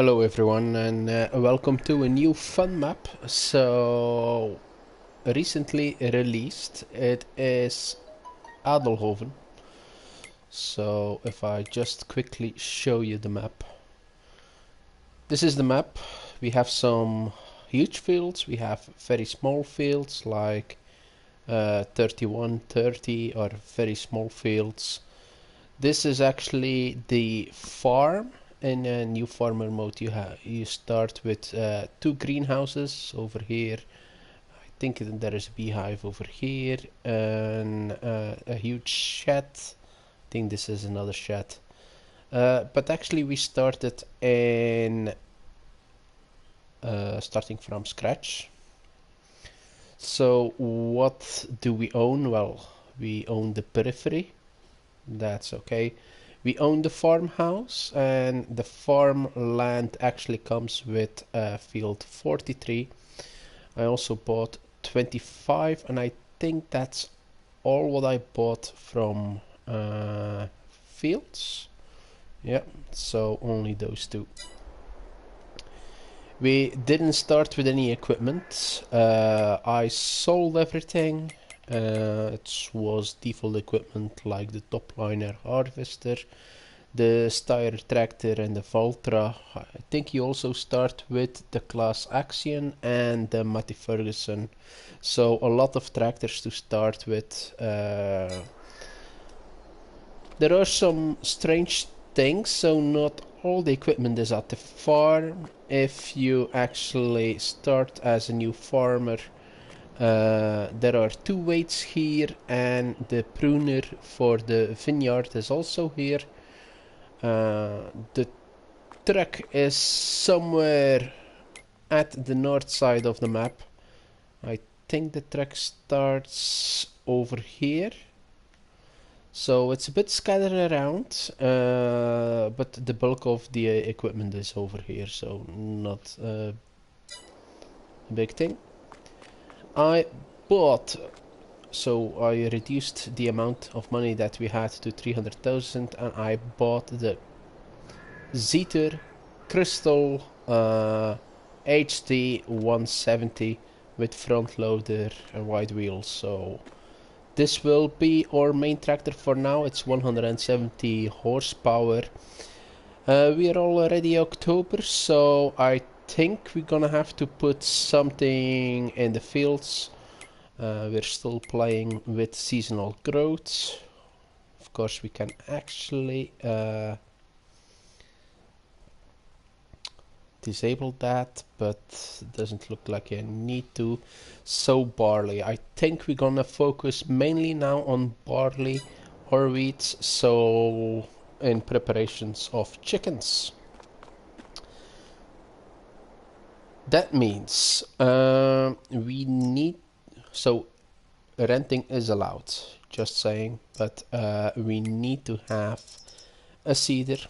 Hello everyone, and welcome to a new fun map. So recently released, it is Adelhoven. So if I just quickly show you the map. This is the map. We have some huge fields, we have very small fields like 31, 30 or very small fields. This is actually the farm. In a new farmer mode you start with two greenhouses over here. I think there is a beehive over here and a huge shed. I think this is another shed. But actually we started in starting from scratch. So what do we own? Well, we own the periphery. That's okay. We own the farmhouse, and the farmland actually comes with field 43. I also bought 25, and I think that's all what I bought from fields. Yeah, so only those two. We didn't start with any equipment. I sold everything. It was default equipment like the topliner harvester, the Steyr tractor and the Valtra. I think you also start with the class Axion and the Matty Ferguson. So a lot of tractors to start with. There are some strange things, so not all the equipment is at the farm. If you actually start as a new farmer, there are two weights here, and the pruner for the vineyard is also here. The truck is somewhere at the north side of the map. I think the truck starts over here. So it's a bit scattered around, but the bulk of the equipment is over here, so not a big thing. I bought, so I reduced the amount of money that we had to 300,000, and I bought the Zeter Crystal HT 170 with front loader and wide wheels. So this will be our main tractor for now. It's 170 horsepower. We are already October, so I think we're gonna have to put something in the fields. We're still playing with seasonal growth. Of course we can actually disable that, but it doesn't look like I need to. So barley, I think we're gonna focus mainly now on barley or wheat, so in preparations of chickens. That means we need, so renting is allowed, just saying, but we need to have a seeder.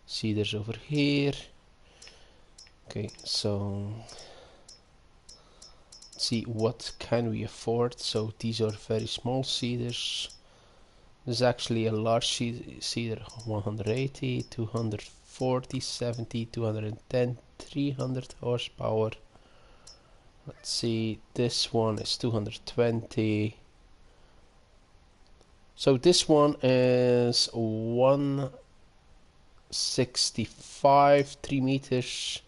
Seeders over here. Okay, so let's see what can we afford. So these are very small seeders. There's actually a large seeder, 180, 240, 70, 210, 300 horsepower. Let's see, this one is 220. So this one is 165, 3 meters.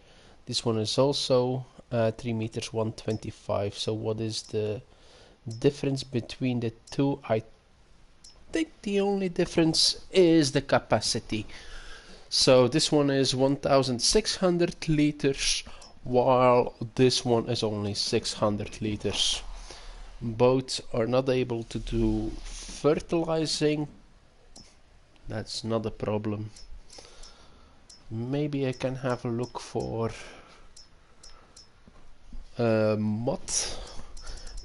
This one is also 3 meters, 125. So what is the difference between the two? I think the only difference is the capacity. So this one is 1600 liters, while this one is only 600 liters. Both are not able to do fertilizing. That's not a problem. Maybe I can have a look for mod,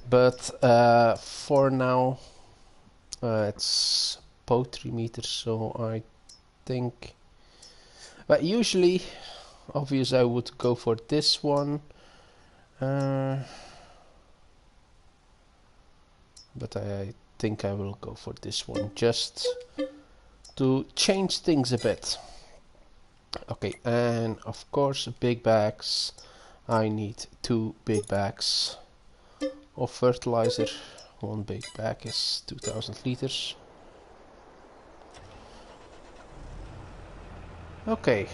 but for now it's about 3 meters, so I think, but usually obvious I would go for this one, but I think I will go for this one just to change things a bit. Okay, and of course big bags. I need 2 big bags of fertilizer. One big bag is 2000 liters. Okay.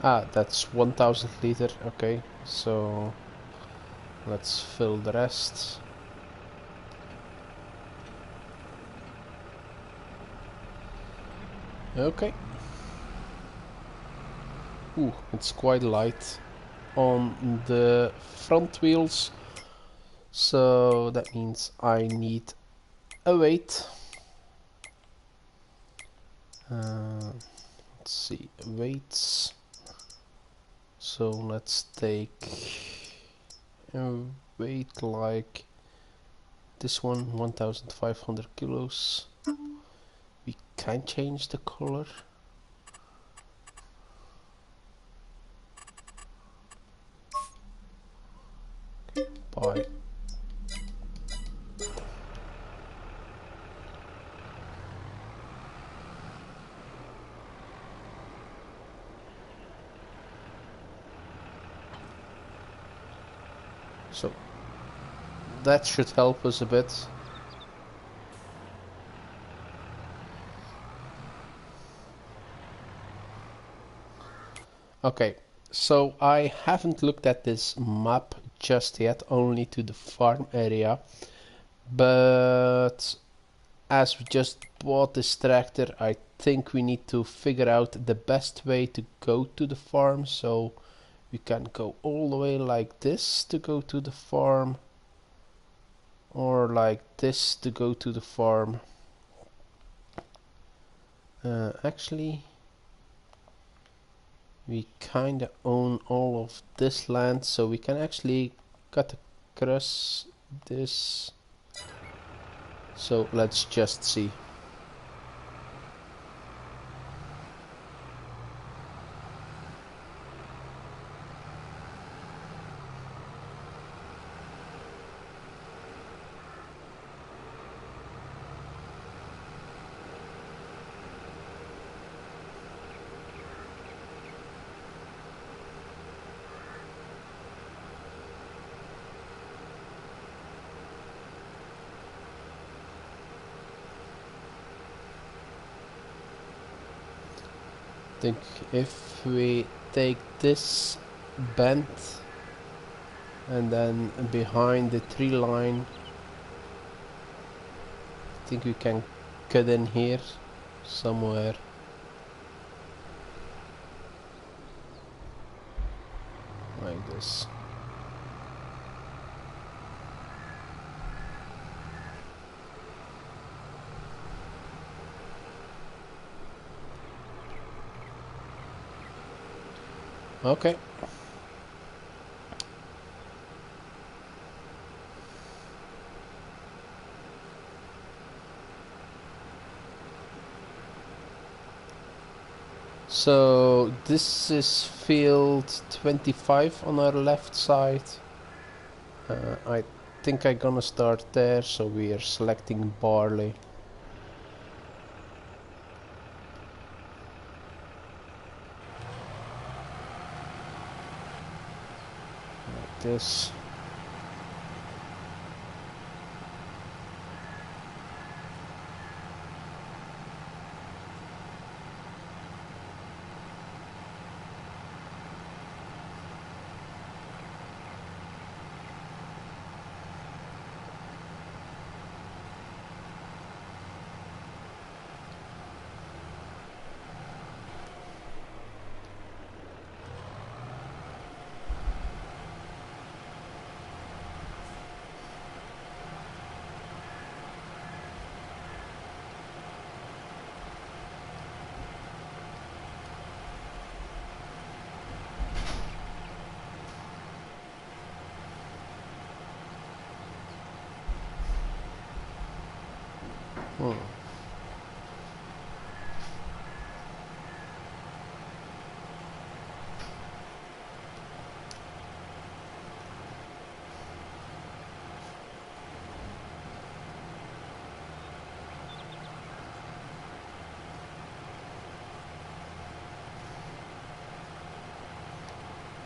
Ah, that's 1000 liter. Okay, so let's fill the rest. Okay. Ooh, it's quite light on the front wheels, so that means I need a weight. Let's see, weights. So let's take a weight like this one, 1500 kilos. We can change the color. By so that should help us a bit. Okay, so I haven't looked at this map just yet, only to the farm area, but as we just bought this tractor, I think we need to figure out the best way to go to the farm. So we can go all the way like this to go to the farm, or like this to go to the farm. Actually, we kinda own all of this land, so we can actually cut across this. So let's just see. I think if we take this bend and then behind the tree line, I think we can cut in here somewhere. Like this. Okay. So this is field 25 on our left side. I think I'm gonna start there, so we are selecting barley. Like this.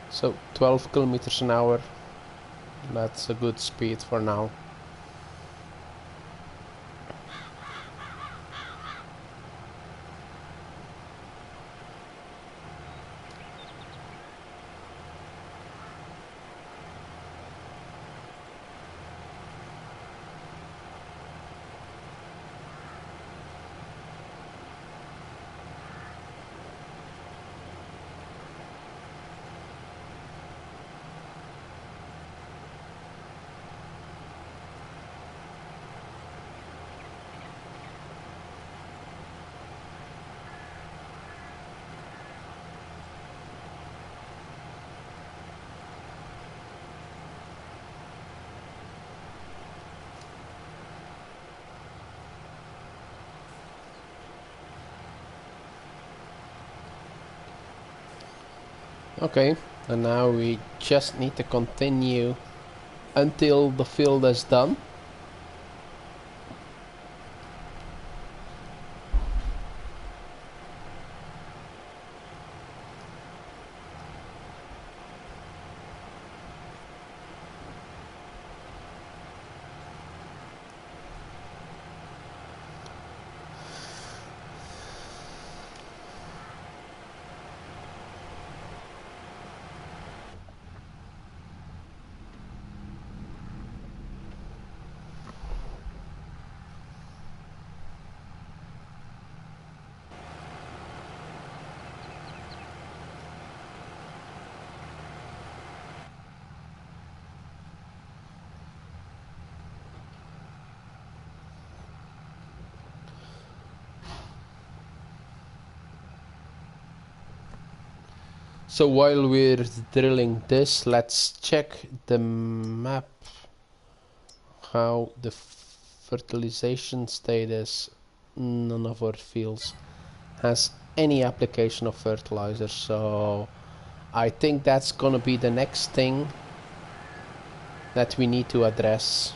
So 12 kilometers an hour, that's a good speed for now. Okay, and now we just need to continue until the field is done. So while we're drilling this, let's check the map, how the fertilization status. None of our fields has any application of fertilizer, so I think that's gonna be the next thing that we need to address.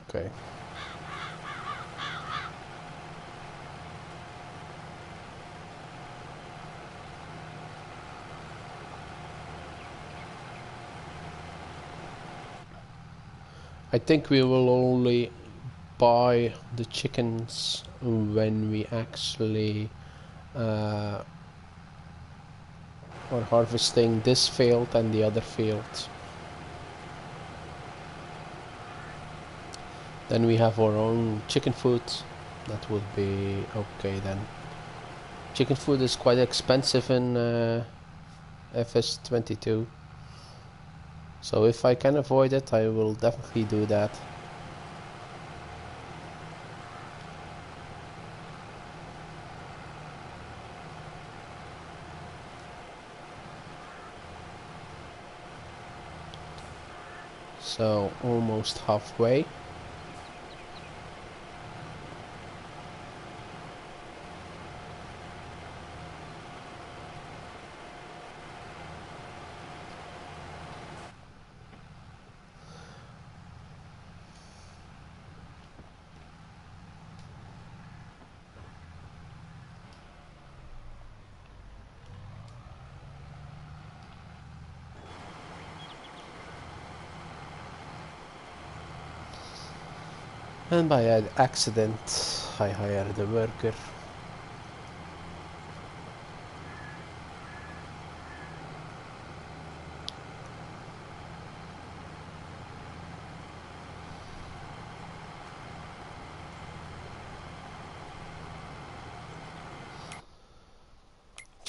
Okay. I think we will only buy the chickens when we actually are harvesting this field and the other field. Then we have our own chicken food. That would be okay then. Chicken food is quite expensive in FS22. So if I can avoid it, I will definitely do that. So almost halfway. And by accident, I hired a worker.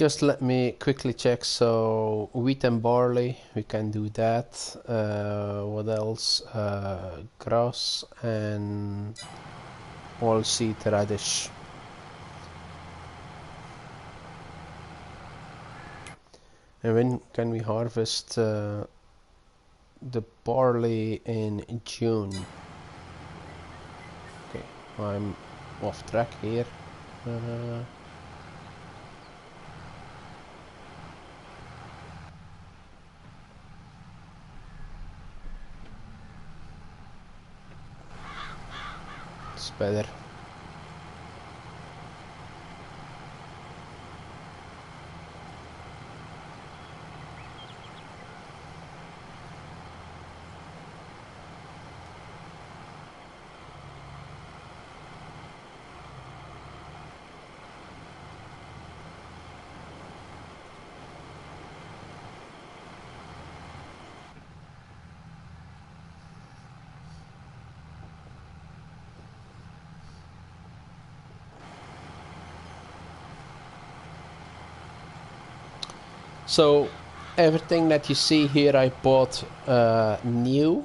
Just let me quickly check. So wheat and barley, we can do that. What else? Grass and oilseed radish. And when can we harvest the barley? In June? Okay, I'm off track here. It's better. So everything that you see here I bought new.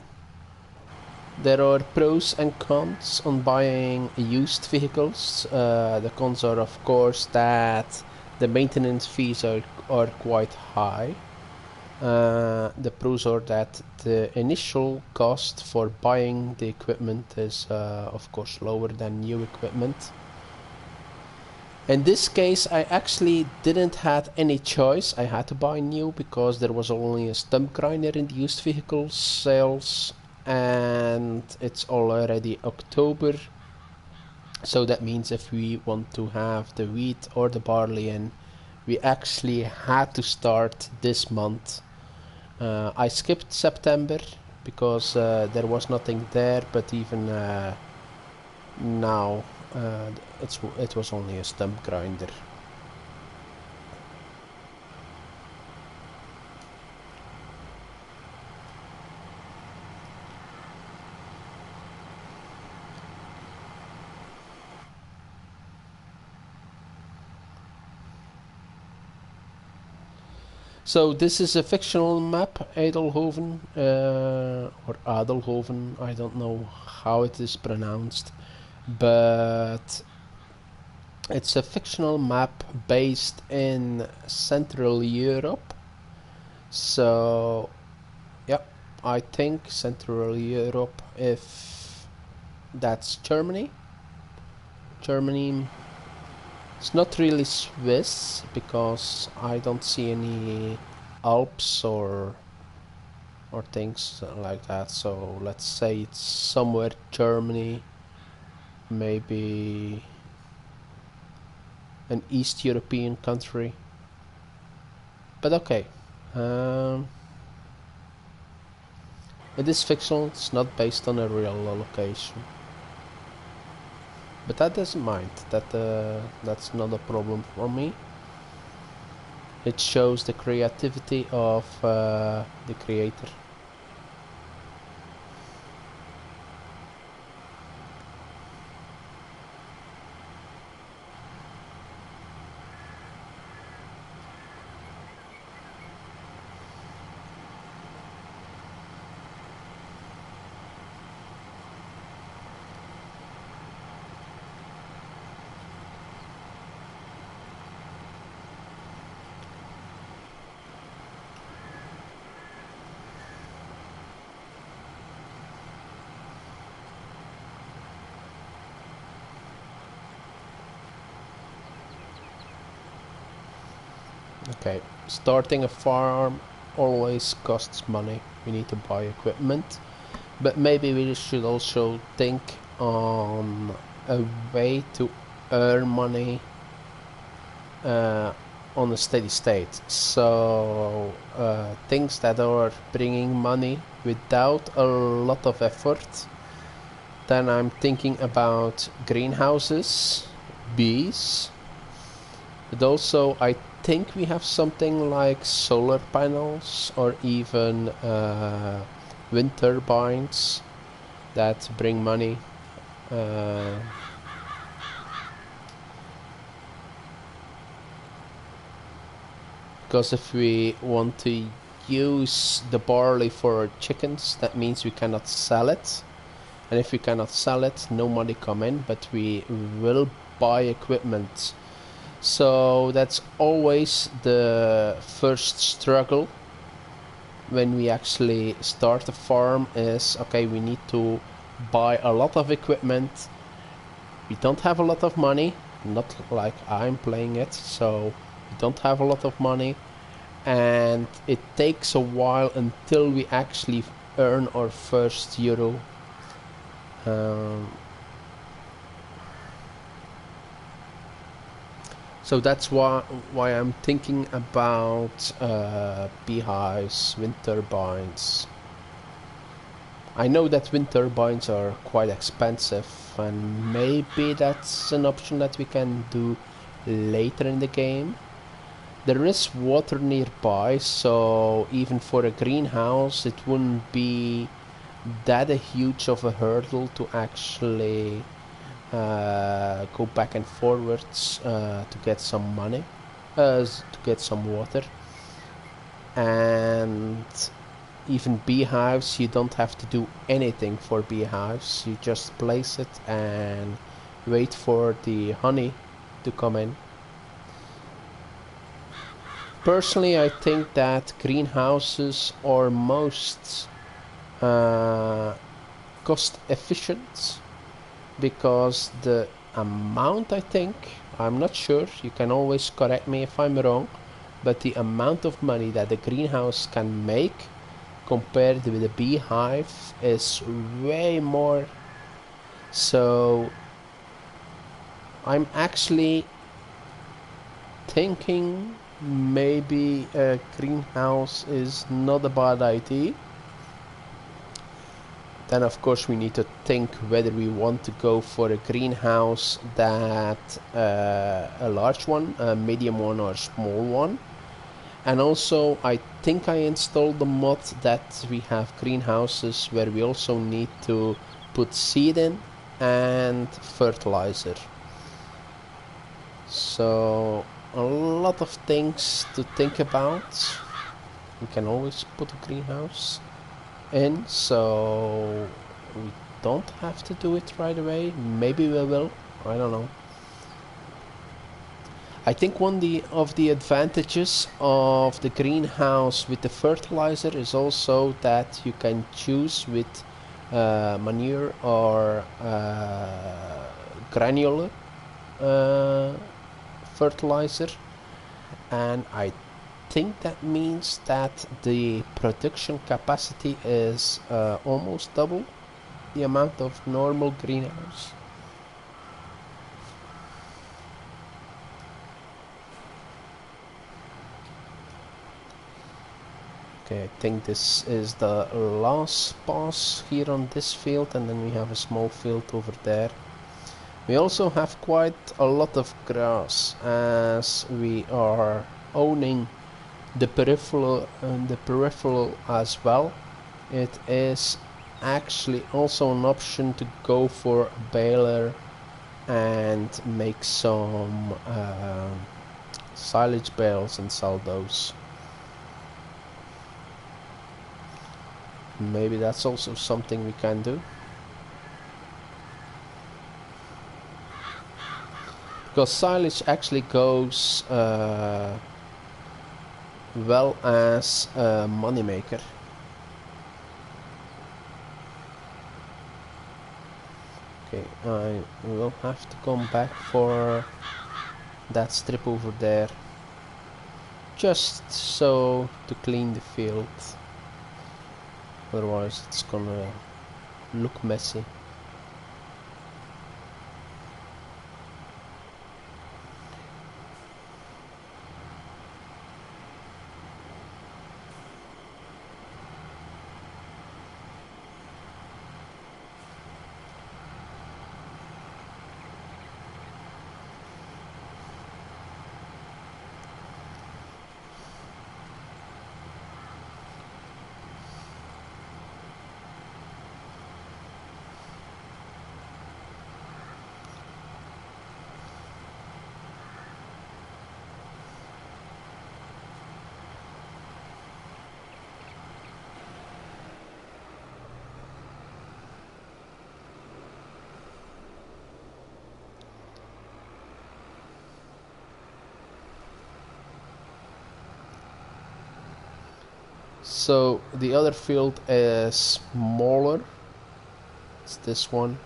There are pros and cons on buying used vehicles. The cons are of course that the maintenance fees are quite high. The pros are that the initial cost for buying the equipment is of course lower than new equipment. In this case I actually didn't have any choice. I had to buy new because there was only a stump grinder in the used vehicle sales, and it's already October, so that means if we want to have the wheat or the barley in, we actually had to start this month. I skipped September because there was nothing there, but even now it was only a stump grinder. So this is a fictional map, Edelhoven, or Adelhoven, I don't know how it is pronounced, but it's a fictional map based in Central Europe. So, yeah, I think Central Europe, if that's Germany. Germany, it's not really Swiss because I don't see any Alps or things like that. So let's say it's somewhere Germany, maybe an East European country. But okay, it is fictional. It's not based on a real location. But that doesn't mind. That's not a problem for me. It shows the creativity of the creator. Okay, starting a farm always costs money. We need to buy equipment, but maybe we should also think on a way to earn money on a steady state. So things that are bringing money without a lot of effort. Then I'm thinking about greenhouses, bees, but also I think we have something like solar panels or even wind turbines that bring money. because if we want to use the barley for chickens, that means we cannot sell it, and if we cannot sell it, no money come in, but we will buy equipment. So that's always the first struggle when we actually start a farm, is okay, we need to buy a lot of equipment. We don't have a lot of money, not like I'm playing it, so we don't have a lot of money, and it takes a while until we actually earn our first euro. So that's why I'm thinking about beehives, wind turbines. I know that wind turbines are quite expensive, and maybe that's an option that we can do later in the game. There is water nearby, so even for a greenhouse it wouldn't be that a huge of a hurdle to actually go back and forwards to get some money, to get some water. And even beehives, you don't have to do anything for beehives. You just place it and wait for the honey to come in. Personally, I think that greenhouses are most cost efficient, because the amount, I think, I'm not sure, you can always correct me if I'm wrong, but the amount of money that the greenhouse can make compared with the beehive is way more. So I'm actually thinking maybe a greenhouse is not a bad idea. Then of course we need to think whether we want to go for a greenhouse that a large one, a medium one, or a small one. And also I think I installed the mod that we have greenhouses where we also need to put seed in and fertilizer. So a lot of things to think about. We can always put a greenhouse in, so we don't have to do it right away. Maybe we will, I don't know. I think one of the advantages of the greenhouse with the fertilizer is also that you can choose with manure or granular fertilizer, and I think that means that the production capacity is almost double the amount of normal greenhouse. Okay, I think this is the last pass here on this field, and then we have a small field over there. We also have quite a lot of grass, as we are owning the peripheral as well. It is actually also an option to go for a baler and make some silage bales and sell those. Maybe that's also something we can do, because silage actually goes well as a money maker. Okay, I will have to come back for that strip over there, just so to clean the field. Otherwise it's gonna look messy. So the other field is smaller. It's this one.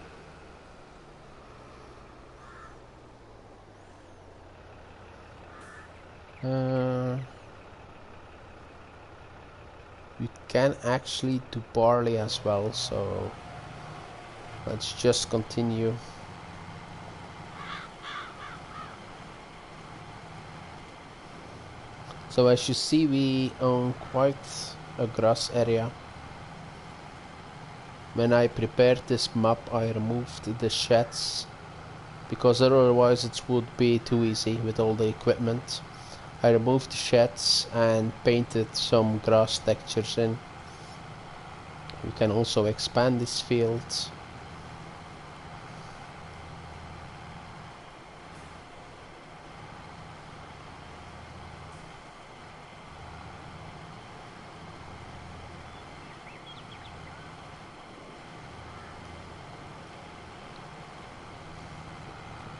We can actually do barley as well, so let's just continue. So as you see, we own quite a grass area. When I prepared this map, I removed the sheds because otherwise it would be too easy with all the equipment. I removed the sheds and painted some grass textures in. We can also expand this field.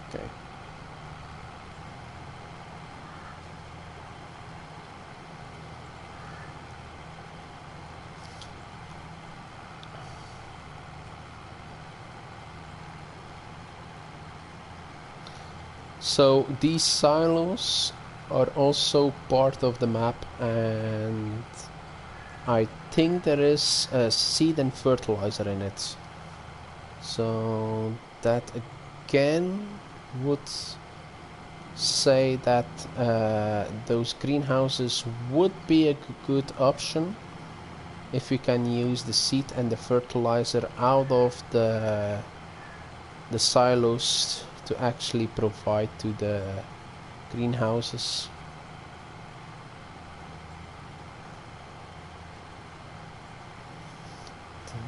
Okay. So these silos are also part of the map, and I think there is a seed and fertilizer in it. So that again would say that those greenhouses would be a good option if we can use the seed and the fertilizer out of the silos to actually provide to the greenhouses.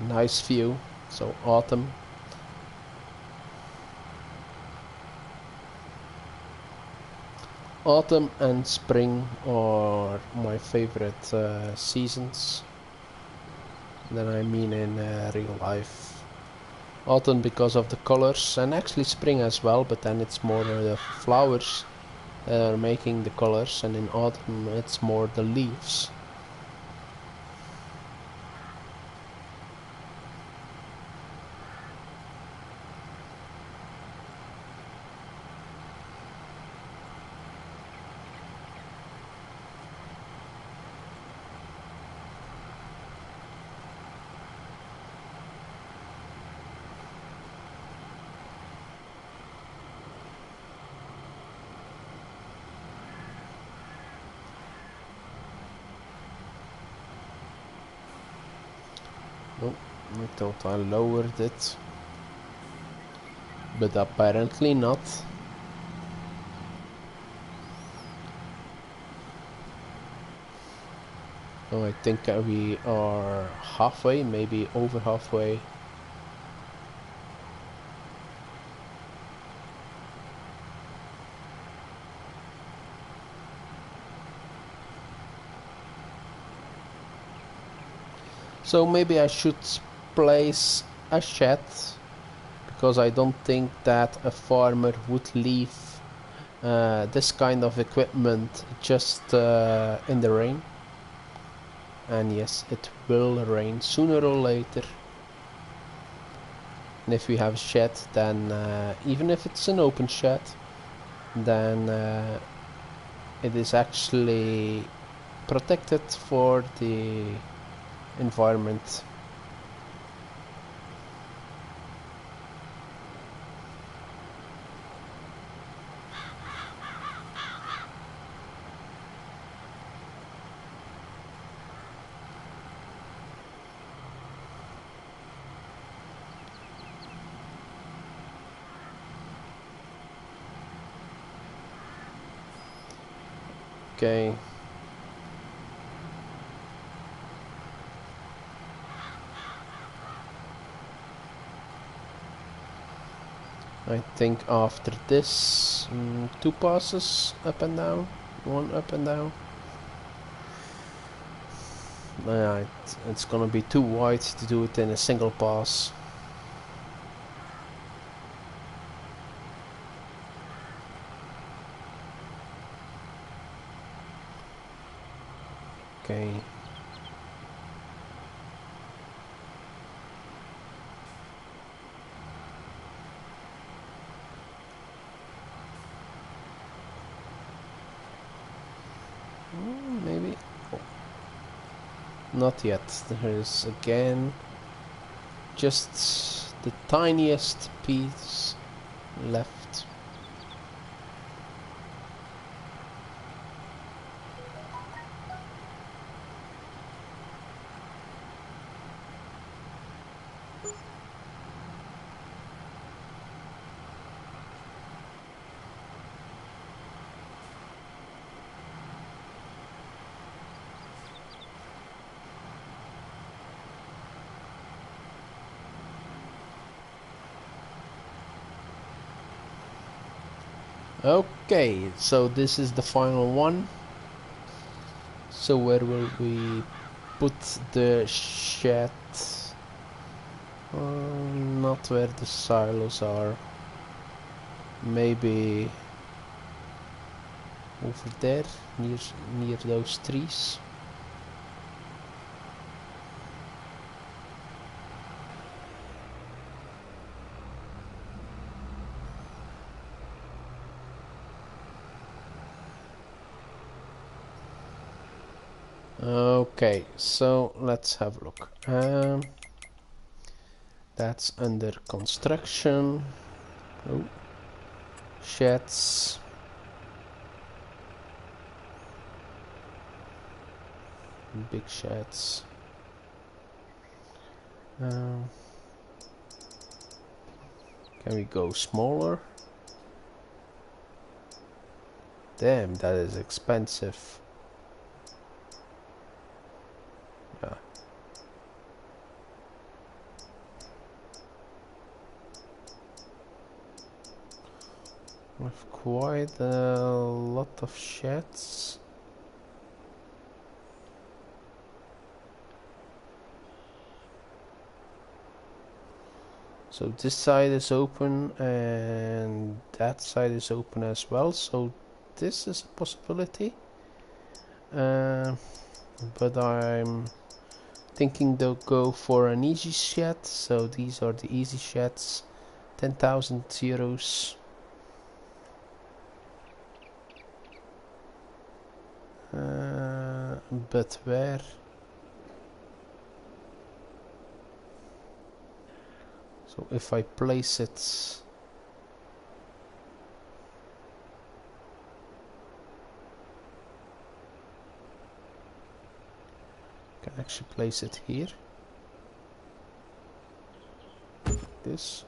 Nice view. So autumn. Autumn and spring are my favorite seasons. Then I mean in real life. Autumn because of the colors, and actually spring as well, but then it's more the flowers that are making the colors, and in autumn it's more the leaves. Oh, I thought I lowered it, but apparently not. Oh, I think we are halfway, maybe over halfway. So maybe I should place a shed, because I don't think that a farmer would leave this kind of equipment just in the rain. And yes, it will rain sooner or later. And if we have a shed, then even if it's an open shed, then it is actually protected for the environment. Okay. I think after this, 2 passes up and down, 1 up and down. It's gonna be too wide to do it in a single pass. Okay. Not yet. There is again just the tiniest piece left. Okay, so this is the final one. So where will we put the shed? Not where the silos are. Maybe over there, near those trees. Okay, so let's have a look. That's under construction. Oh, sheds. Big sheds. Can we go smaller? Damn, that is expensive. Yeah. With quite a lot of sheds. So this side is open and that side is open as well, so this is a possibility. But I'm thinking they'll go for an easy shed, so these are the easy sheds. 10,000 euros. But where? So if I place it can actually place it here. This.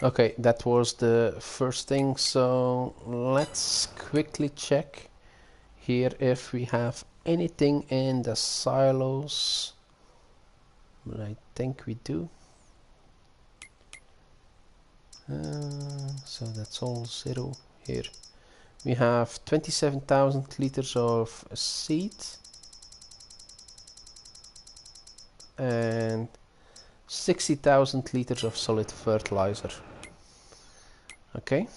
Okay, that was the first thing, so let's quickly check here if we have anything in the silos. But I think we do. So that's all zero here. We have 27,000 liters of seed and 60,000 liters of solid fertilizer. Okay.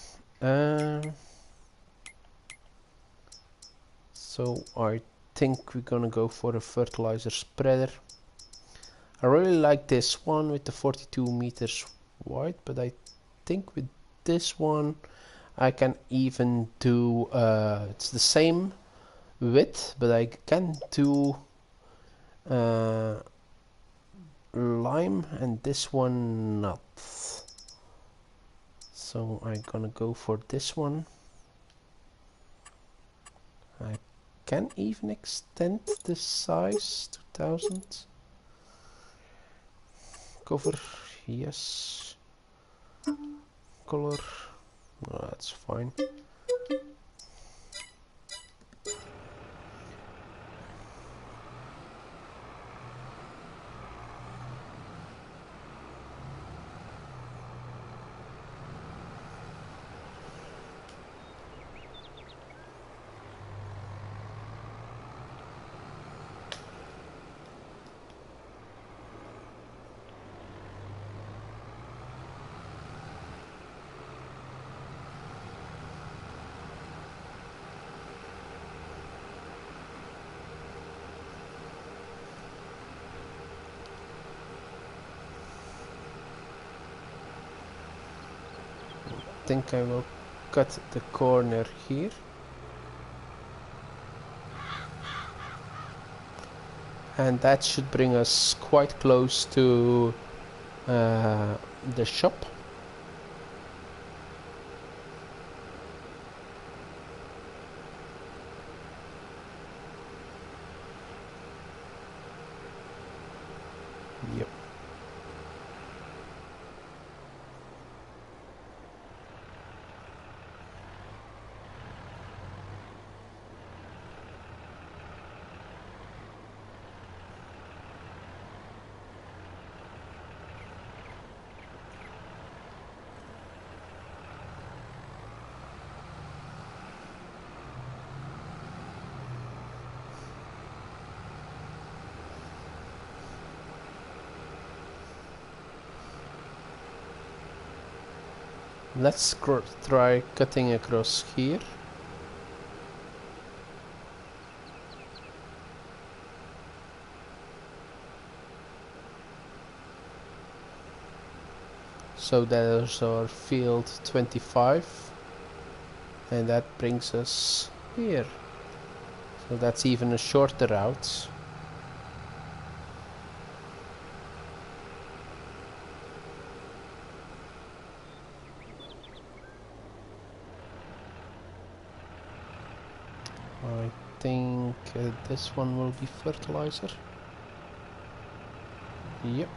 So I think we're gonna go for a fertilizer spreader. I really like this one with the 42 meters wide, but I think with this one I can even do it's the same width, but I can do lime and this one not. So I'm gonna go for this one. I can even extend the size 2000. Cover, yes. Color, no, that's fine. I think I will cut the corner here. And that should bring us quite close to the shop. Yep. Let's try cutting across here. So there's our field 25, and that brings us here. So that's even a shorter route. I think this one will be fertilizer. Yep.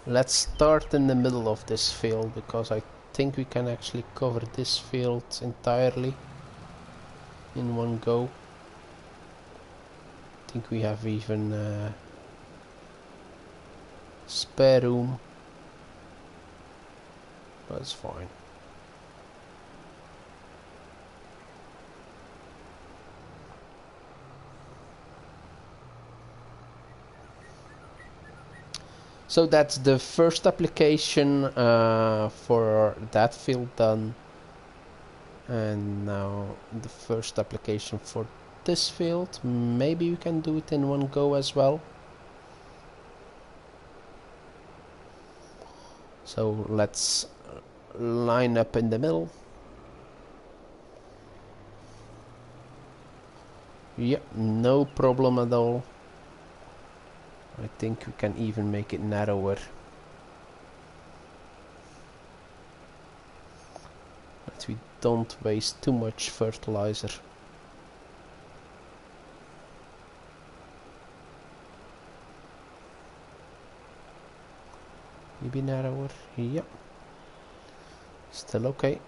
Let's start in the middle of this field, because I think we can actually cover this field entirely in one go. I think we have even spare room. That's fine. So that's the first application for that field done, and now the first application for this field. Maybe we can do it in one go as well. So let's line up in the middle. Yep, no problem at all. I think we can even make it narrower. But we don't waste too much fertilizer. Maybe narrower. Yep. Still okay.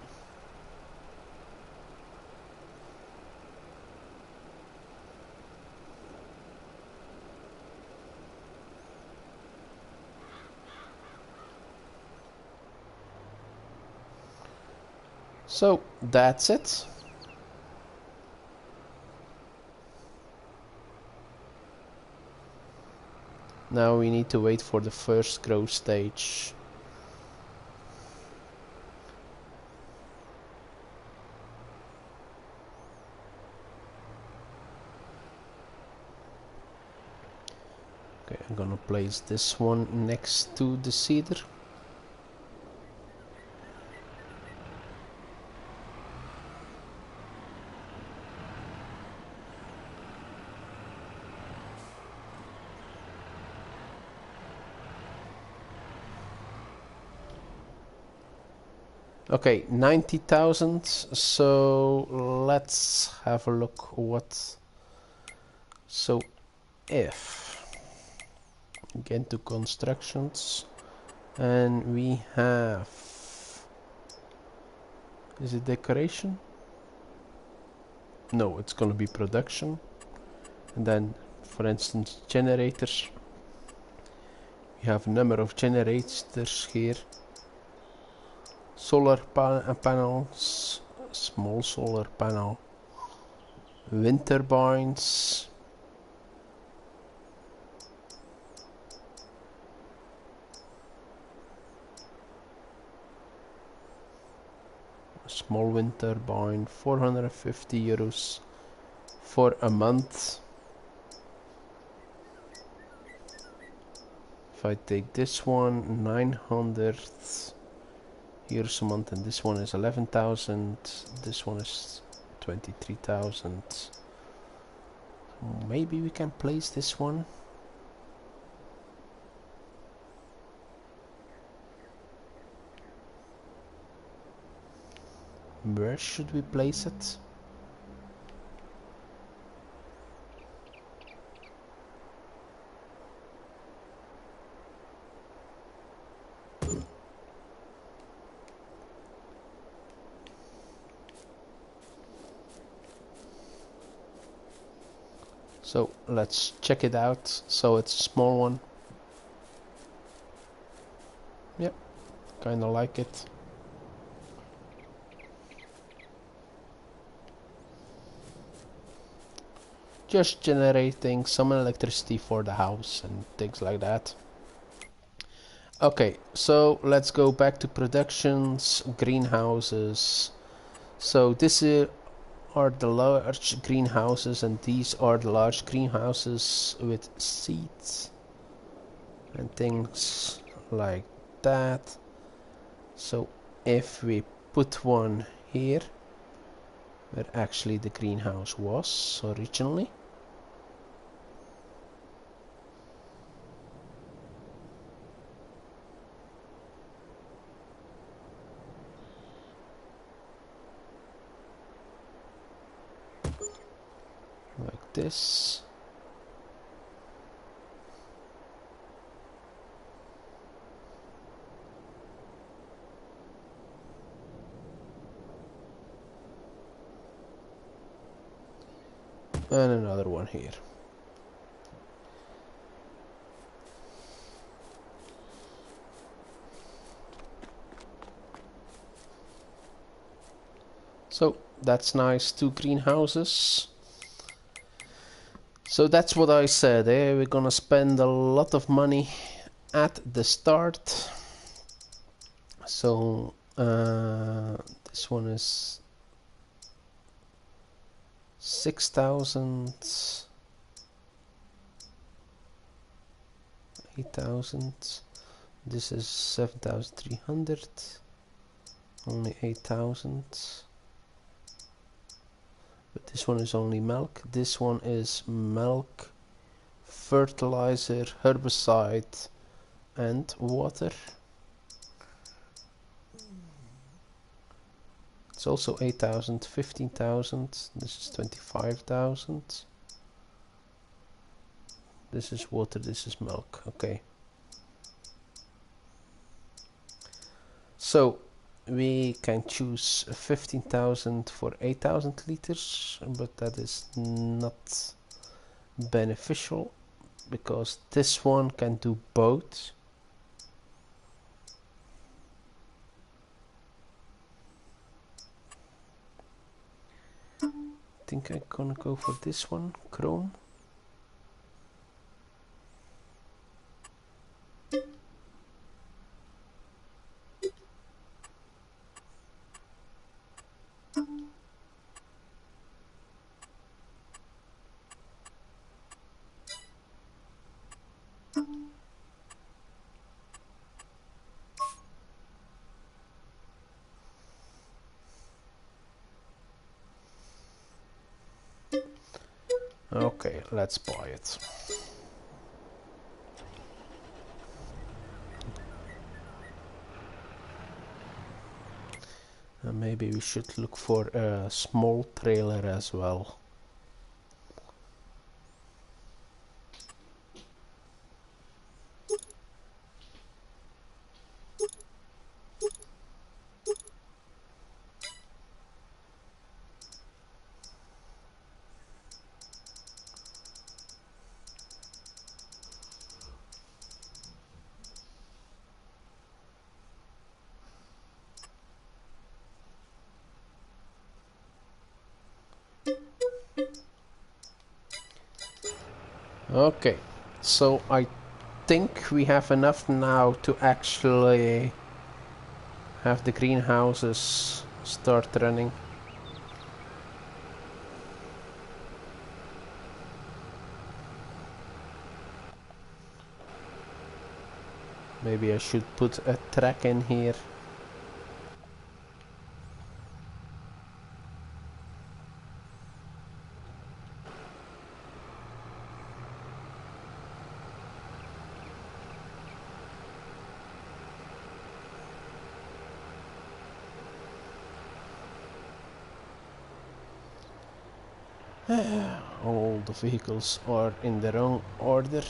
So that's it. Now we need to wait for the first growth stage. Okay, I'm gonna place this one next to the cedar. Okay, 90,000. So let's have a look what. So if again to constructions, and we have, is it decoration? No, it's gonna be production. And then, for instance, generators. We have a number of generators here. Solar panels, small solar panel, wind turbines, small wind turbine, 450 euros for a month. If I take this one, 900 euros a month, and this one is 11,000, this one is 23,000. Maybe we can place this one. Where should we place it? So let's check it out. So it's a small one. Yep, kinda like it. Just generating some electricity for the house and things like that. Okay, so let's go back to productions, greenhouses. So this are the large greenhouses, and these are the large greenhouses with seeds and things like that. So if we put one here where actually the greenhouse was originally, like this. And another one here. So that's nice, 2 greenhouses. So that's what I said, we're gonna spend a lot of money at the start. So this one is 6,000, 8,000. This is 7,300, only 8,000. But this one is only milk. This one is milk, fertilizer, herbicide, and water. It's also 8,000, 15,000. This is 25,000. This is water, this is milk. Okay. So we can choose 15,000 for 8,000 liters, but that is not beneficial because this one can do both. I think I'm gonna go for this one, chrome. Okay, let's buy it. And maybe we should look for a small trailer as well. Okay, so I think we have enough now to actually have the greenhouses start running. Maybe I should put a track in here. All the vehicles are in the wrong order.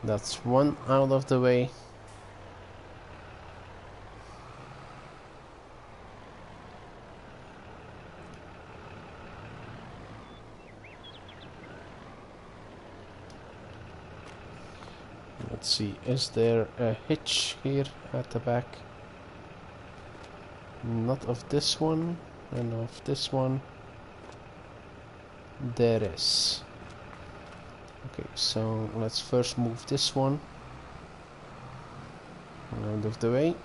That's one out of the way. Let's see, is there a hitch here at the back? Not of this one, and of this one. There is. Okay, so let's first move this one out of the way.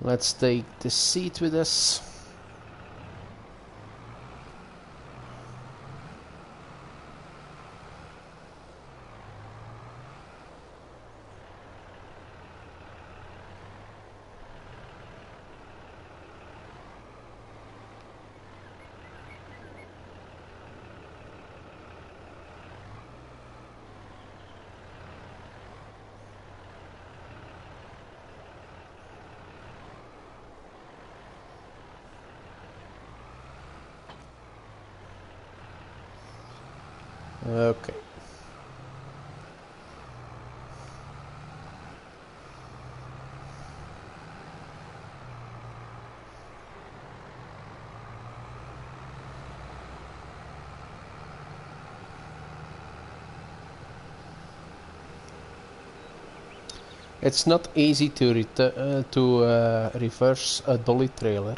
Let's take the seat with us. Okay. It's not easy to reverse a dolly trailer,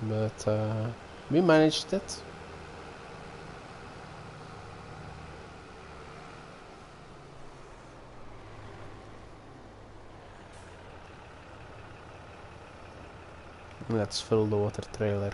but we managed it. Let's fill the water trailer.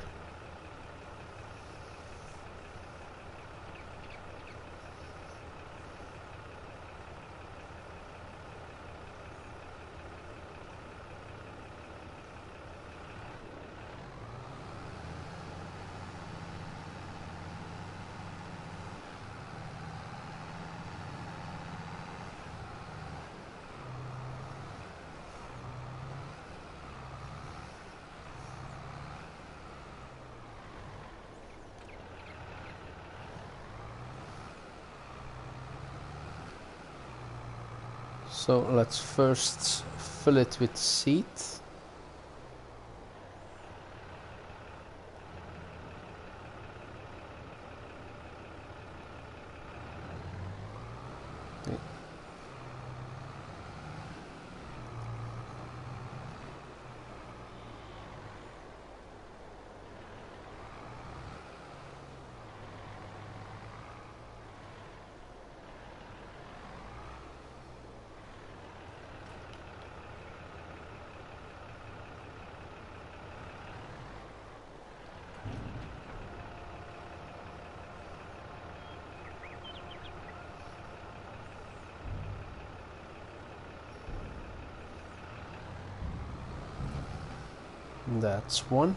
So let's first fill it with seed. That's one.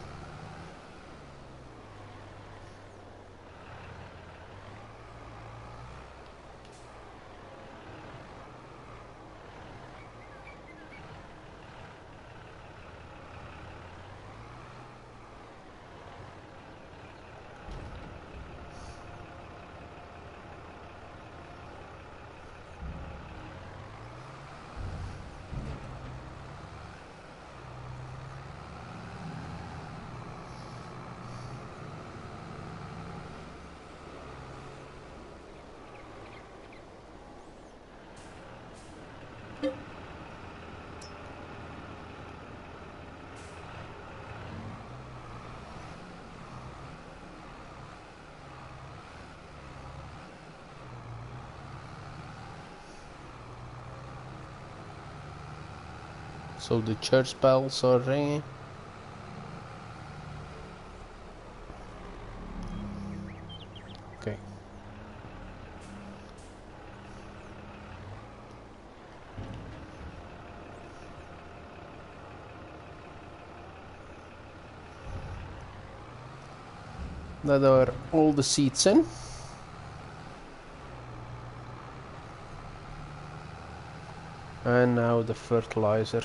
So the church bells are ringing. Okay. That are all the seeds in. And now the fertilizer.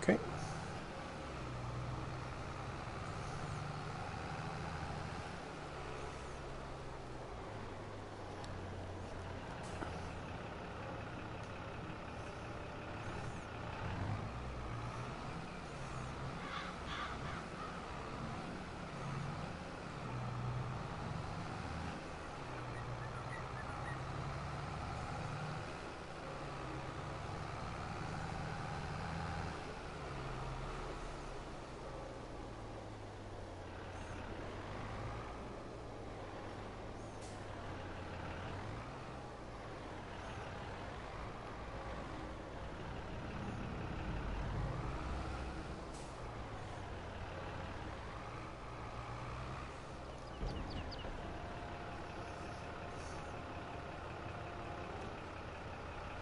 Okay.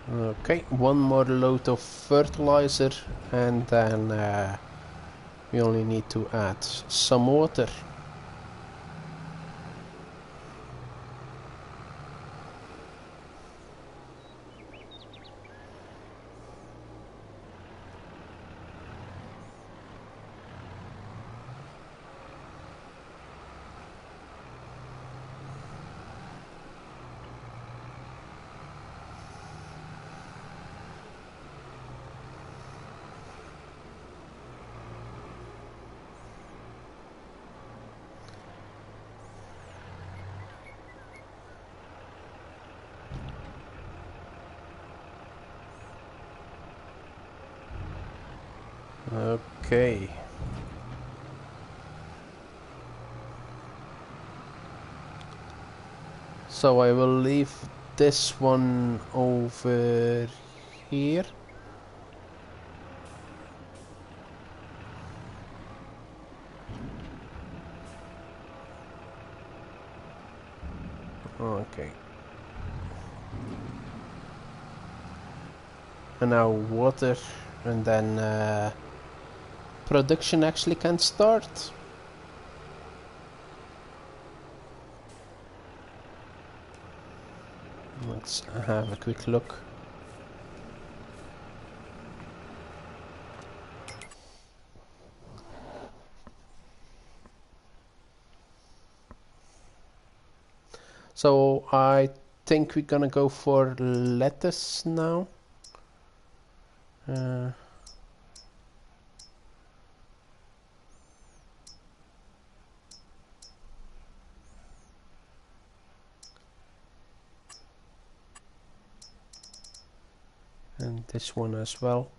Okay, one more load of fertilizer and then we only need to add some water. Okay. So I will leave this one over here. Okay. And now water, and then production actually can start. Let's have a quick look. So I think we're gonna go for lettuce now. this one as well,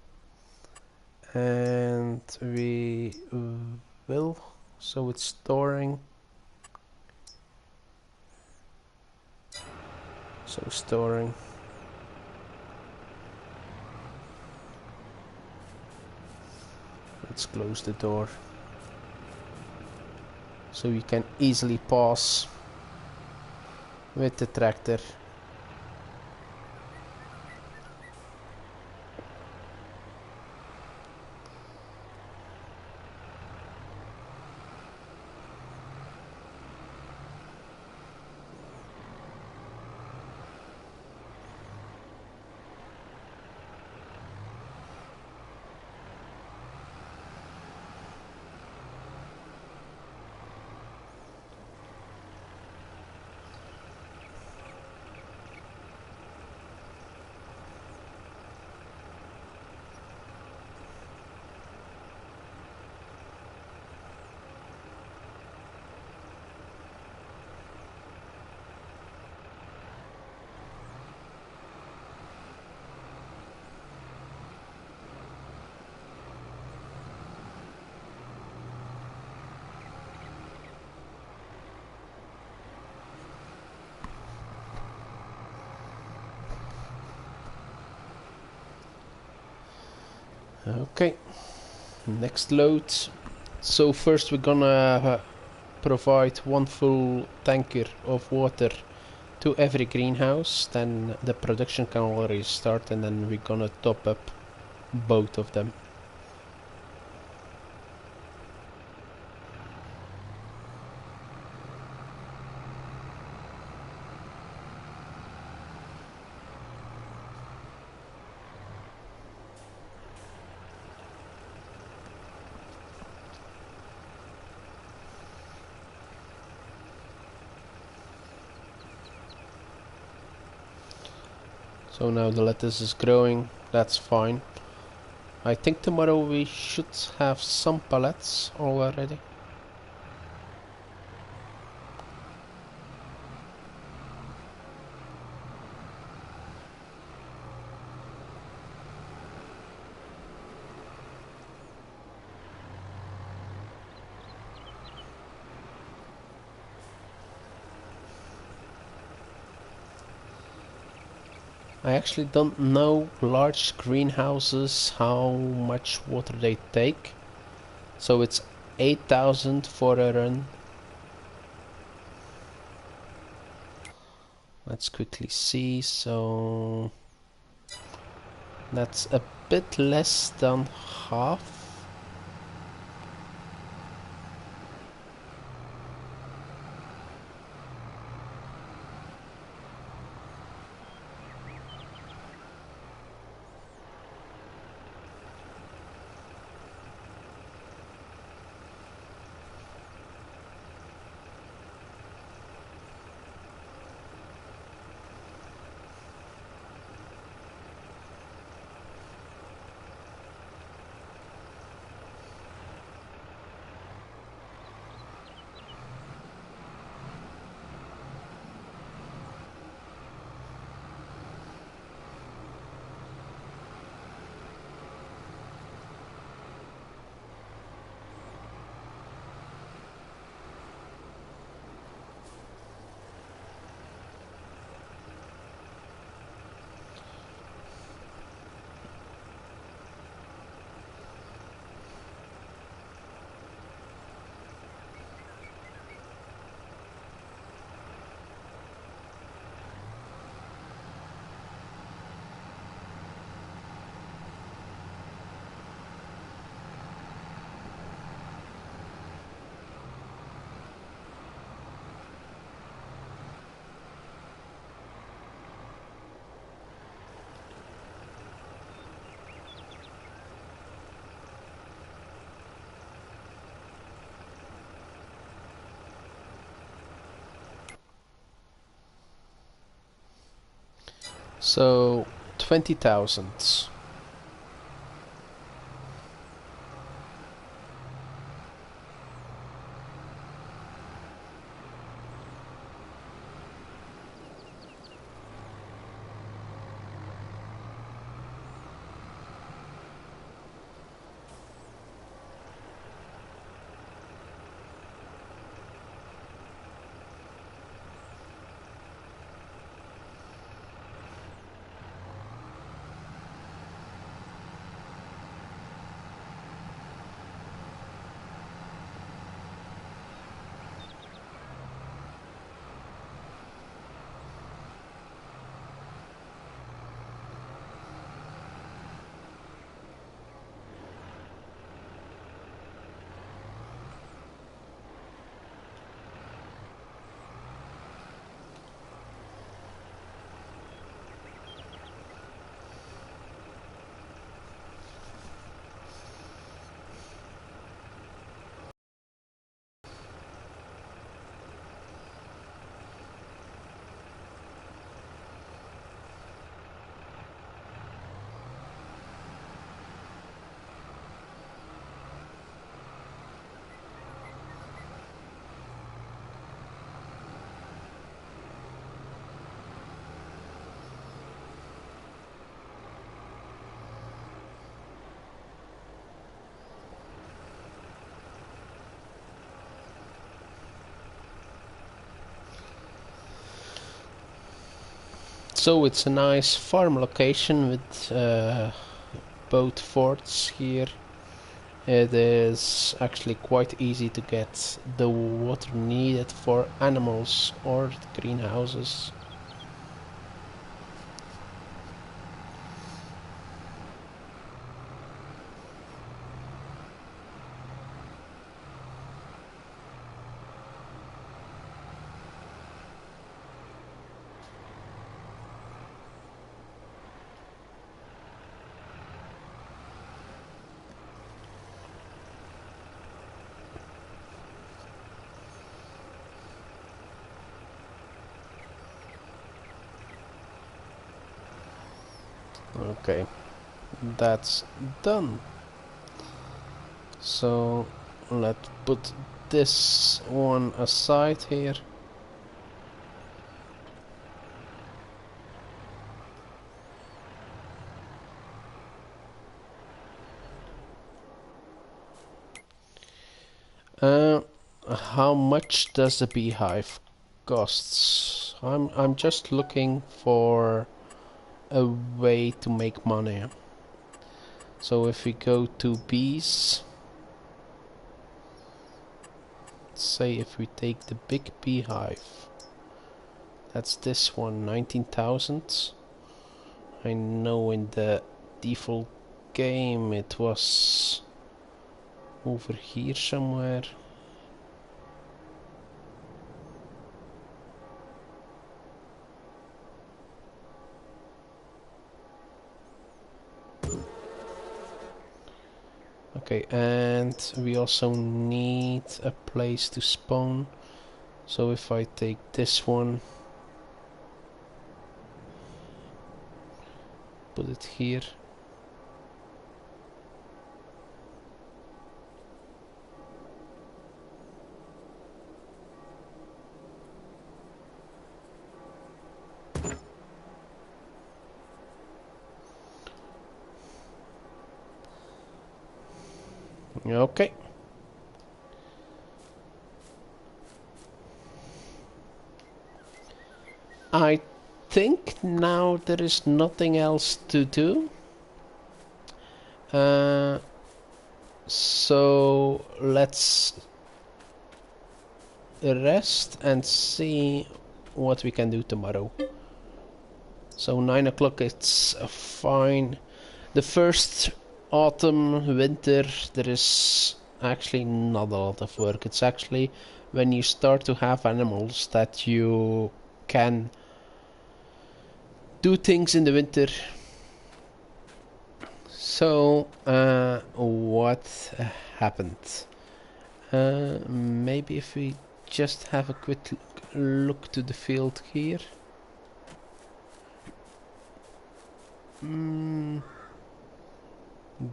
and we will, so it's storing, so storing. Let's close the door so we can easily pass with the tractor. Okay, next load. So first we're gonna provide one full tanker of water to every greenhouse, then the production can already start, and then we're gonna top up both of them. So now the lettuce is growing, that's fine. I think tomorrow we should have some pallets already. I actually don't know large greenhouses how much water they take. So it's 8,000 for a run. Let's quickly see. So that's a bit less than half. So 20,000. So it's a nice farm location with both forts here. It is actually quite easy to get the water needed for animals or greenhouses. Okay, that's done. So let's put this one aside here. Uh, how much does the beehive costs? I'm just looking for a way to make money. So if we go to bees, say if we take the big beehive, that's this one, 19,000. I know in the default game it was over here somewhere. Okay, and we also need a place to spawn. So if I take this one, put it here. Okay. I think now there is nothing else to do. So let's rest and see what we can do tomorrow. So 9 o'clock, it's fine. The first autumn, winter, there is actually not a lot of work. It's actually when you start to have animals that you can do things in the winter. So, what happened? Maybe if we just have a quick look to the field here.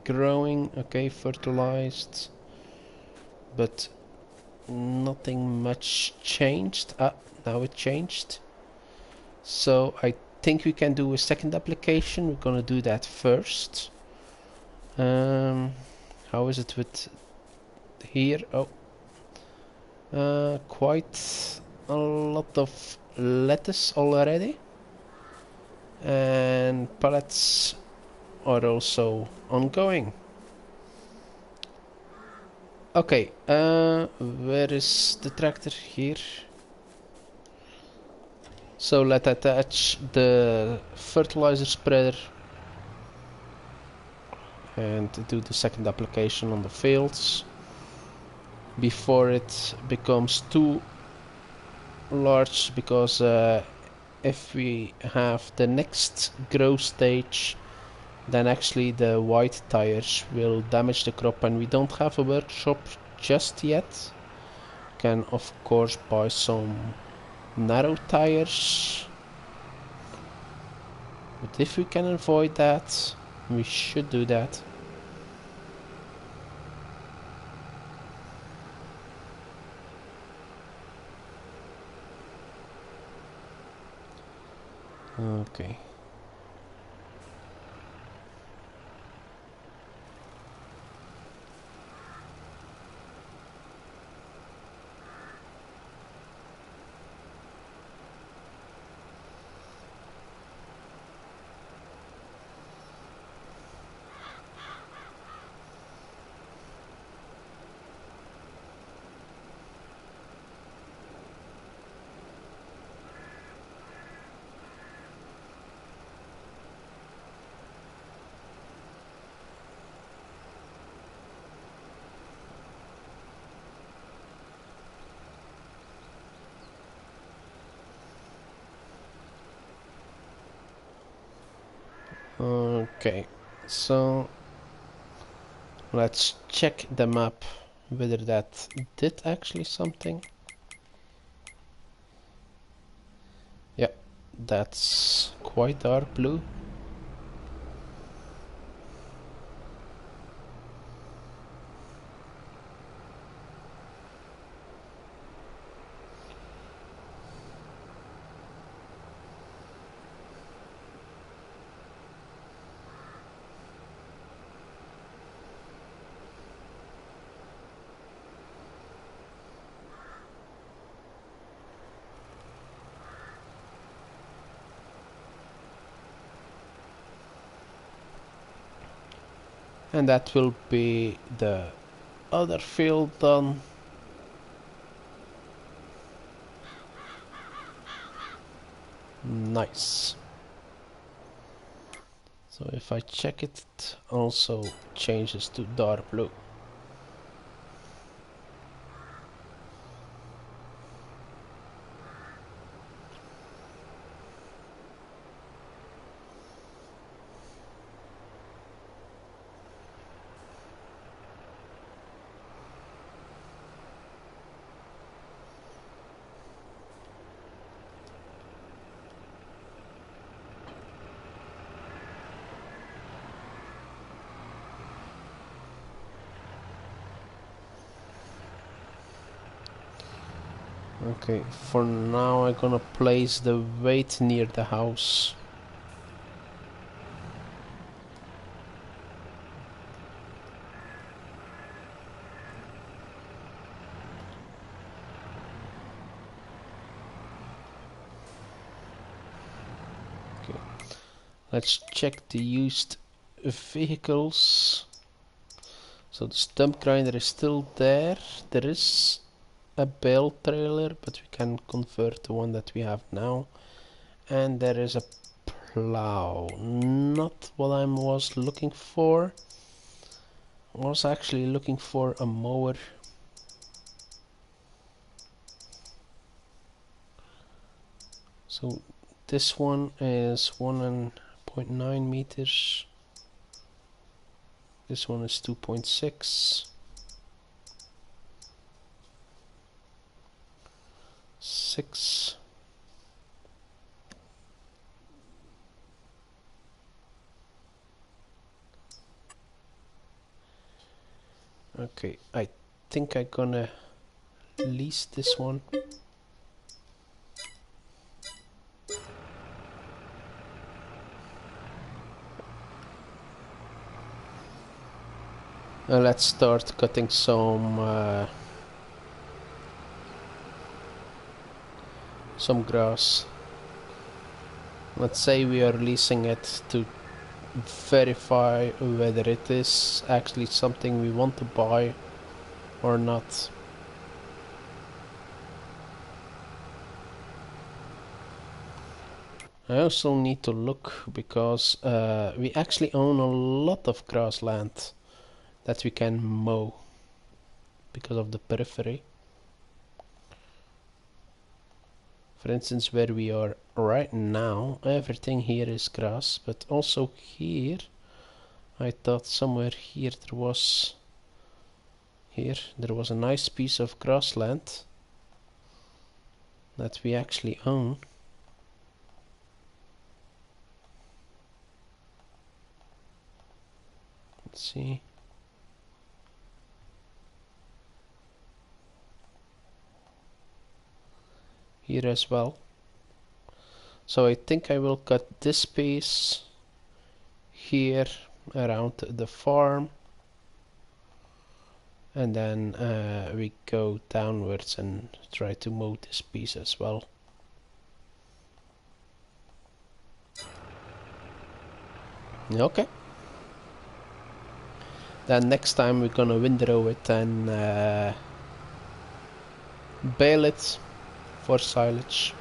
Growing, okay, fertilized, but nothing much changed. Now it changed. So I think we can do a second application. We're gonna do that first. How is it with here? Oh, quite a lot of lettuce already, and pallets are also ongoing. Okay, where is the tractor? Here. So let's attach the fertilizer spreader and do the second application on the fields before it becomes too large, because if we have the next growth stage, then actually the white tires will damage the crop, and we don't have a workshop just yet. Can of course buy some narrow tires, but if we can avoid that, we should do that. Okay. Okay, so let's check the map whether that did actually something. Yeah, that's quite dark blue. And that will be the other field done. Nice. So if I check it, it also changes to dark blue. Okay, for now I'm gonna place the weight near the house. Okay, let's check the used vehicles. So the stump grinder is still there. There is a bale trailer, but we can convert the one that we have now. And there is a plow. Not what I was looking for. I was actually looking for a mower. So this one is 1.9 meters. This one is 2.6. 6. Okay, I think I'm gonna lease this one. Let's start cutting some grass. Let's say we are leasing it to verify whether it is actually something we want to buy or not. I also need to look because we actually own a lot of grassland that we can mow because of the periphery. For instance, where we are right now, everything here is grass, but also here, I thought somewhere here there was a nice piece of grassland that we actually own. Let's see. Here as well. So I think I will cut this piece here around the farm, and then we go downwards and try to mow this piece as well. Okay. Then next time we're gonna windrow it and bale it for silage.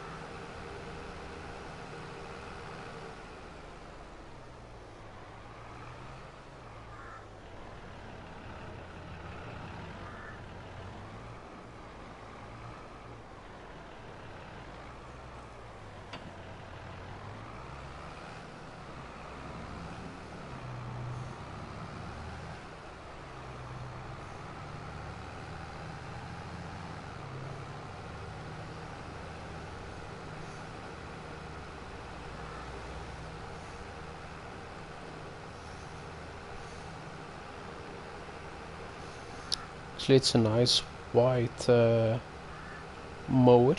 Actually, it's a nice white mower.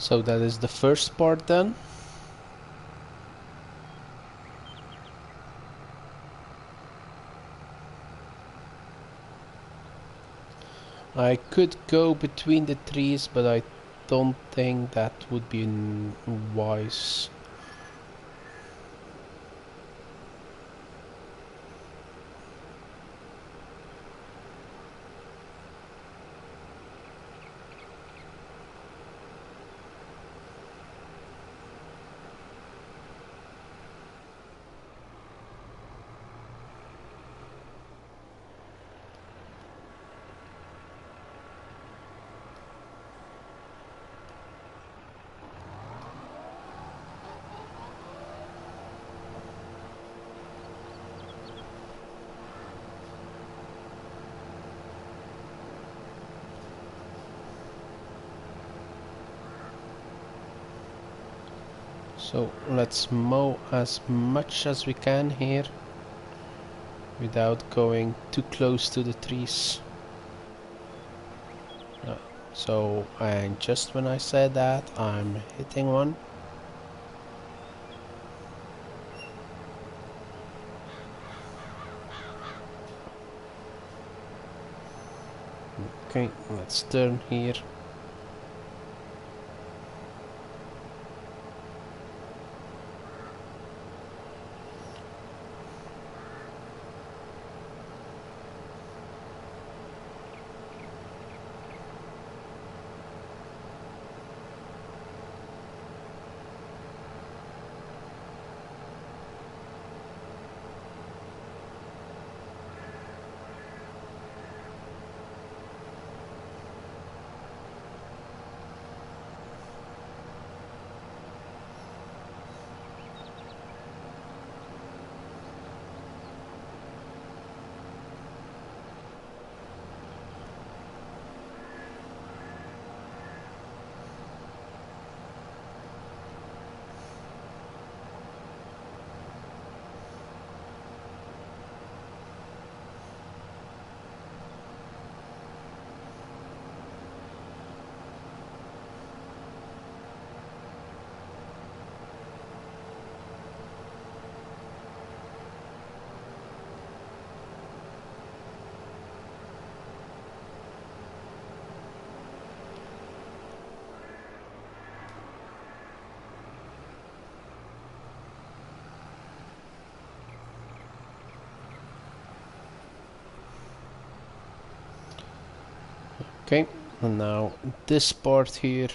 So that is the first part then. I could go between the trees, but I don't think that would be wise. So let's mow as much as we can here without going too close to the trees. So, and just when I said that, I'm hitting one. Okay, let's turn here. Okay, and now this part here.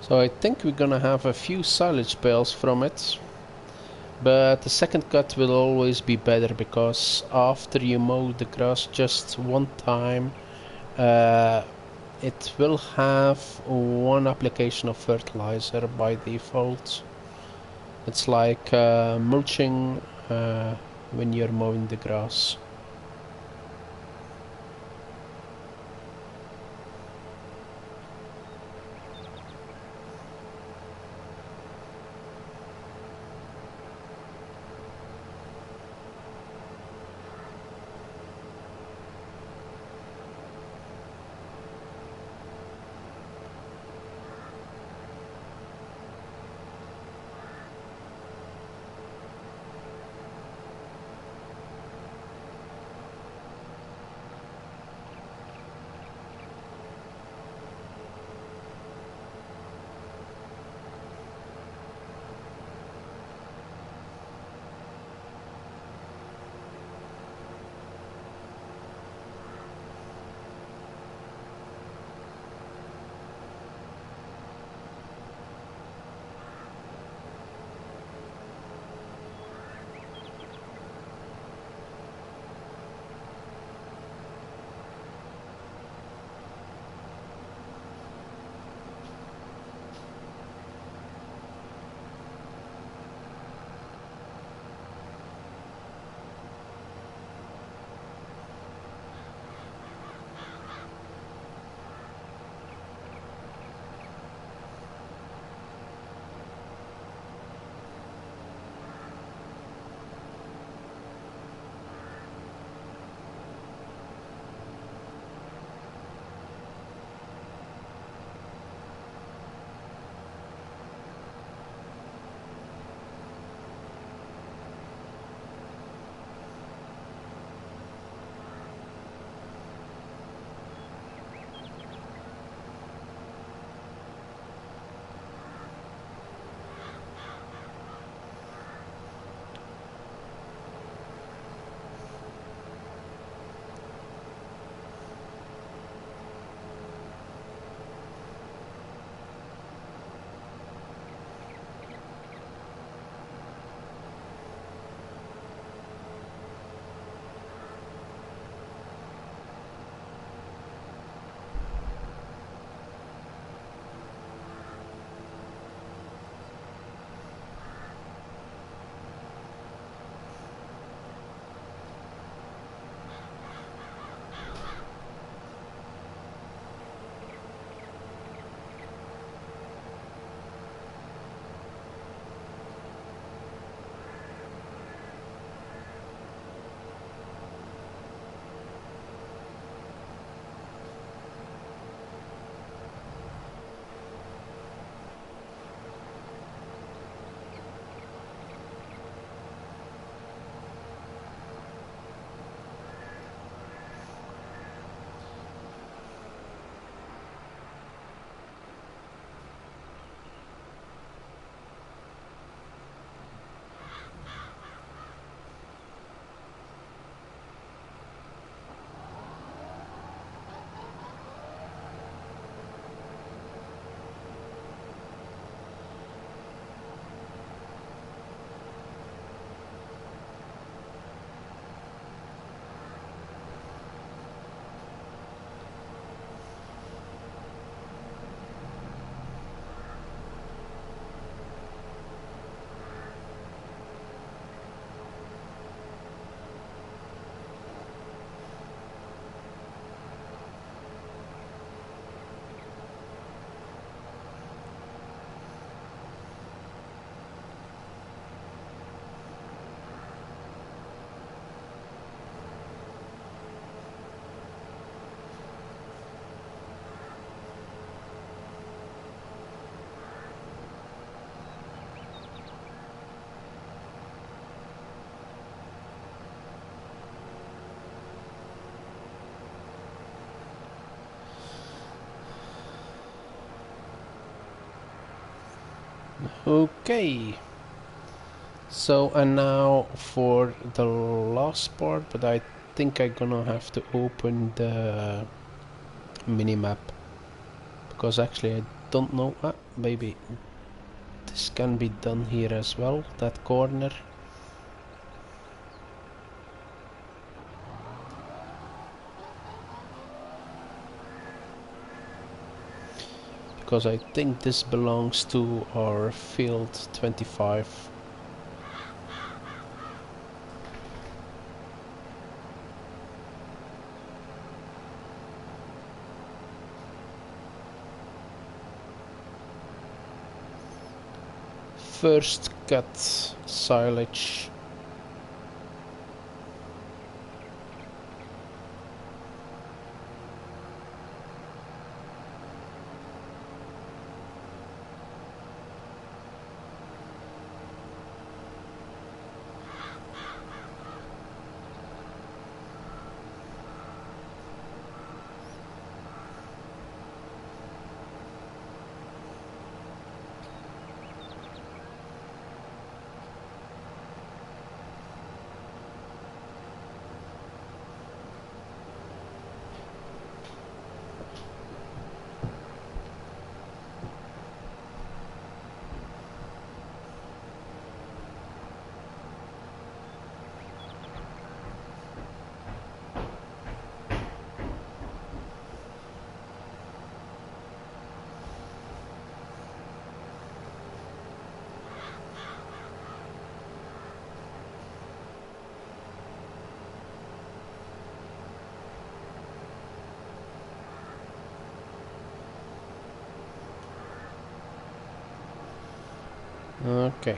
So I think we're gonna have a few silage bales from it, but the second cut will always be better because after you mow the grass just one time, it will have one application of fertilizer by default. It's like mulching when you're mowing the grass. Okay. So, and now for the last part, but I think I'm gonna have to open the minimap, because actually I don't know. Maybe this can be done here as well, that corner. Because I think this belongs to our field 25. First cut silage. Okay.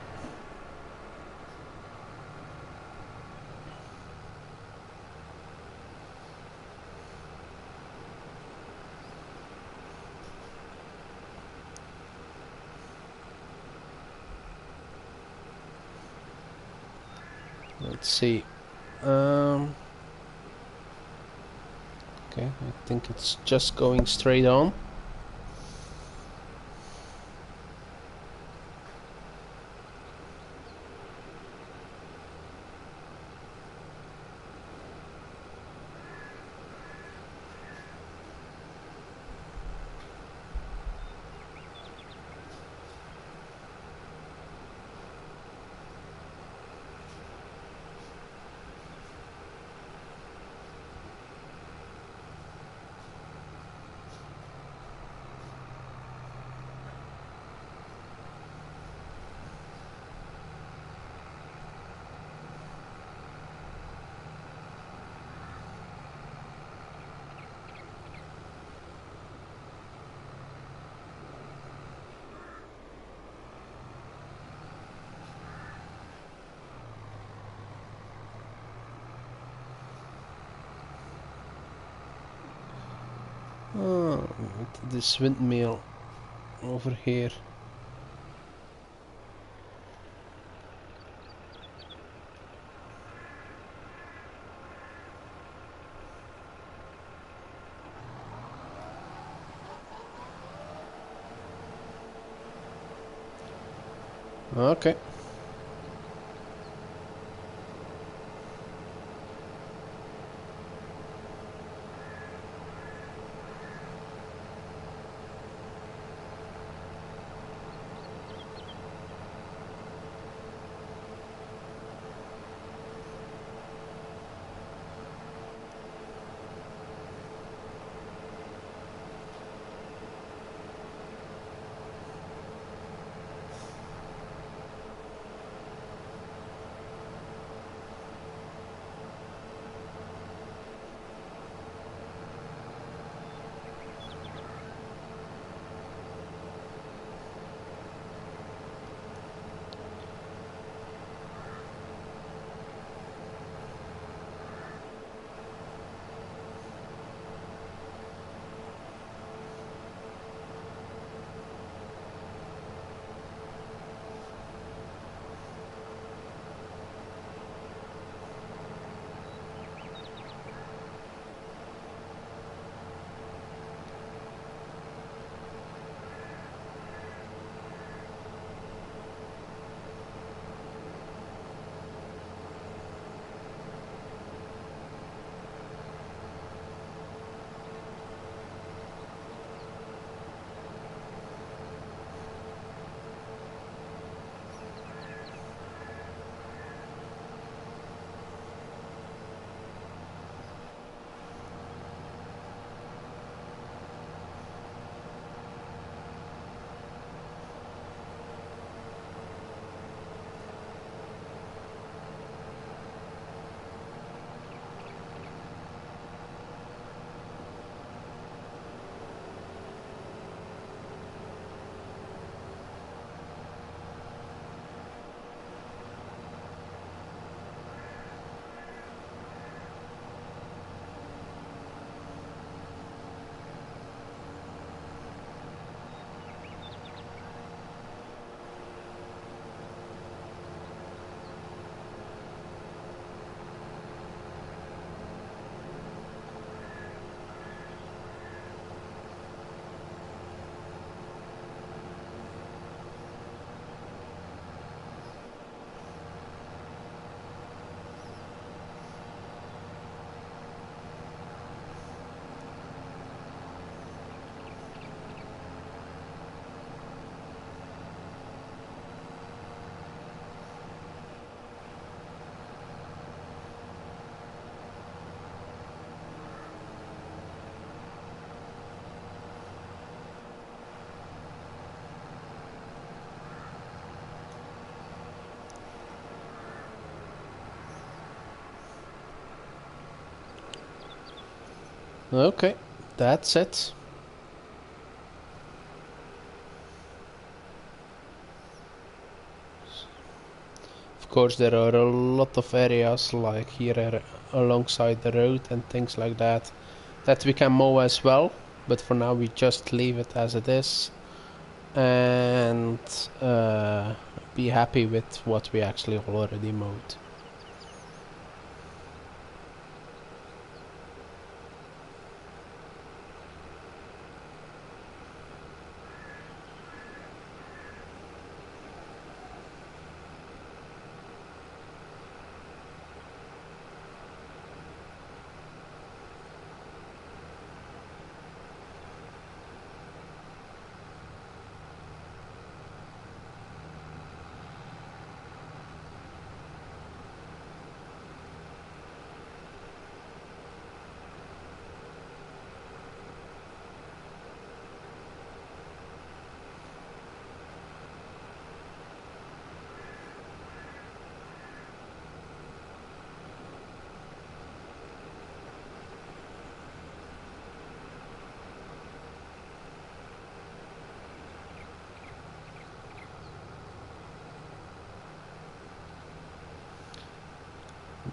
Let's see. Okay, I think it's just going straight on. Oh, this windmill over here. Okay. Okay, that's it. Of course, there are a lot of areas like here alongside the road and things like that that we can mow as well, but for now we just leave it as it is and be happy with what we actually already mowed.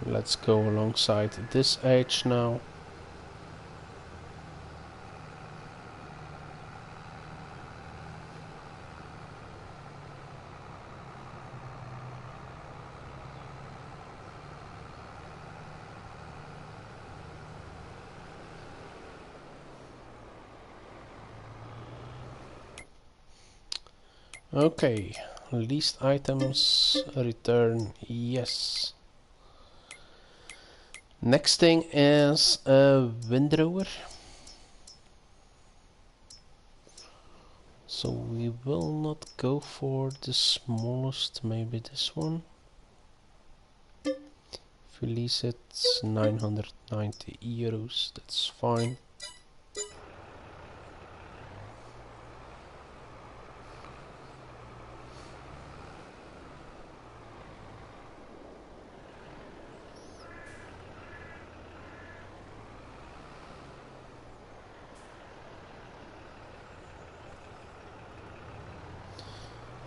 Let's go alongside this edge now. Okay, leased items, return, yes. Next thing is a Windrower. So we will not go for the smallest, maybe this one. If we lease it, it's 990 euros, that's fine.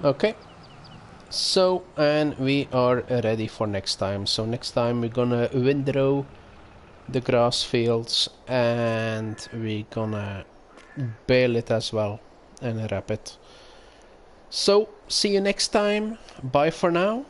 Okay, so and we are ready for next time. So next time we're gonna windrow the grass fields and we're gonna bale it as well and wrap it. So see you next time, bye for now.